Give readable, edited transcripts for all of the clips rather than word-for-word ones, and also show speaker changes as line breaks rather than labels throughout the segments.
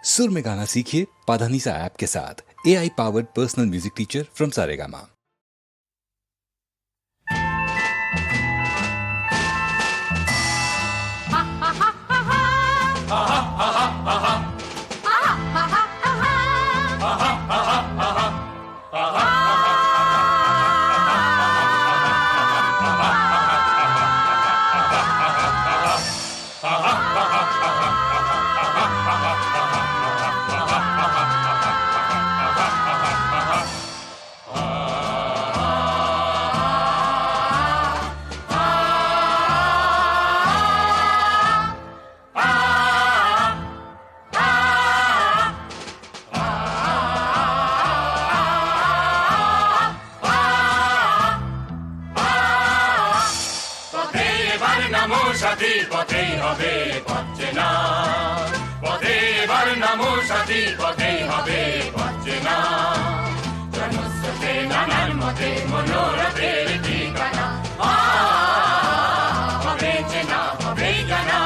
सुर में गाना सीखिए पाधानीसा ऐप के साथ। AI powered personal music teacher from Saregama.
সাথী পথেই হবে পাচ্ছে না, পথে এবার নামো সাথী পথেই হবে পাচ্ছে না। জনস্রোতে নানান মতে মনোরথের ঠিকানা, হবে চেনা হবেই জানা।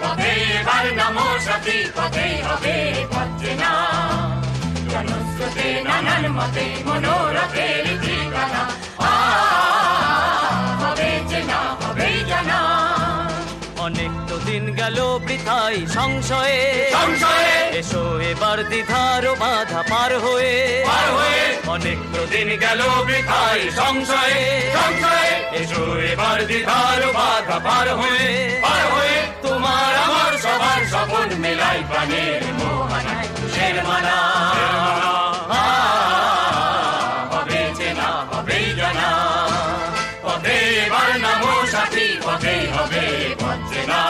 পথে এবার নামো সাথী পথেই হবে পাচ্ছে না। জনস্রোতে নানান মতে মনোরথের ঠিকানা, হবে চেনা হবেই জানা।
অনেক তো দিন গেল বৃথাই সংশয়ে, এসো এবার দ্বিধার বাধা পার হয়ে।
অনেক তো দিন গেল বৃথাই সংশয়ে, এসো এবার দ্বিধার বাধা পার হয়ে। তোমার আমার সবার স্বপন মেলাই প্রাণের মোহনায় তুষের মালা, হবে চেনা হবেই জানা। পথে এবার নামো সাথী পথেই হবে পাচ্ছে না।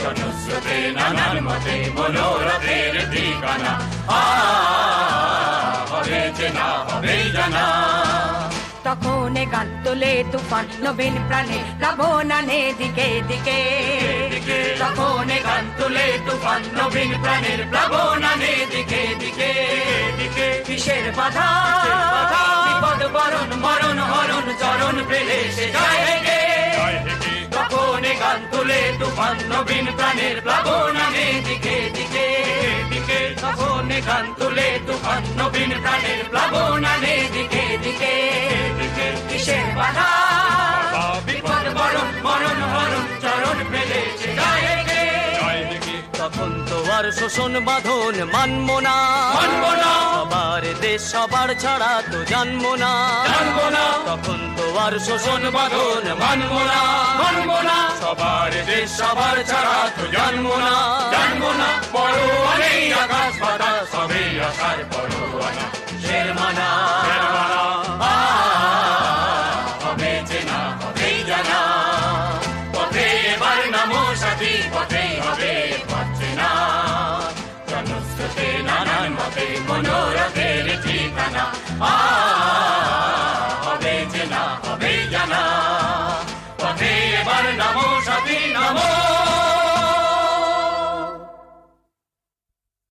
জনস্রোতে নানান মতে মনোরথের ঠিকানা, হবে চেনা হবেই জানা।
তখন গান তোলে তুফান নবীন প্রাণে প্লাবনানে দিকে দিকে।
তখন গান তোলে তুফান নবীন প্রাণের প্লাবনানে দিকে দিকে।
কিসের বাধা
বিপদ বরণ মরণ হরণ চরণ পেলে সে যায় হেগে। তখন গান তোলে তুফান নবীন প্রাণের প্লাবনানে দিকে দিকে। তখন গান তোলে তুফান নবীন প্রাণের প্লাবনানে দিকে দিকে। কিসের বাধা বিপদ বরণ মরণ হরণ চরণ পেলে সে যায় হেগে।
তখন তো আর শোষণ বাঁধন মানব না, সবার দেশ সবার ছাড়া তো জানবো না।
তখন তো আর শোষণ বাঁধন মানব না, সবার দেশ সবার ছাড়া তো জানবো না। পরোয়ানে আকাশ বাতাস সবে আকার পরোয়ানা শের মানা। হবে চেনা হবেই জানা। পথে এবার নামো সাথী পথেই হবে পাচ্ছে না। জনস্রোতে নানান মতে মনোরথের ঠিকানা,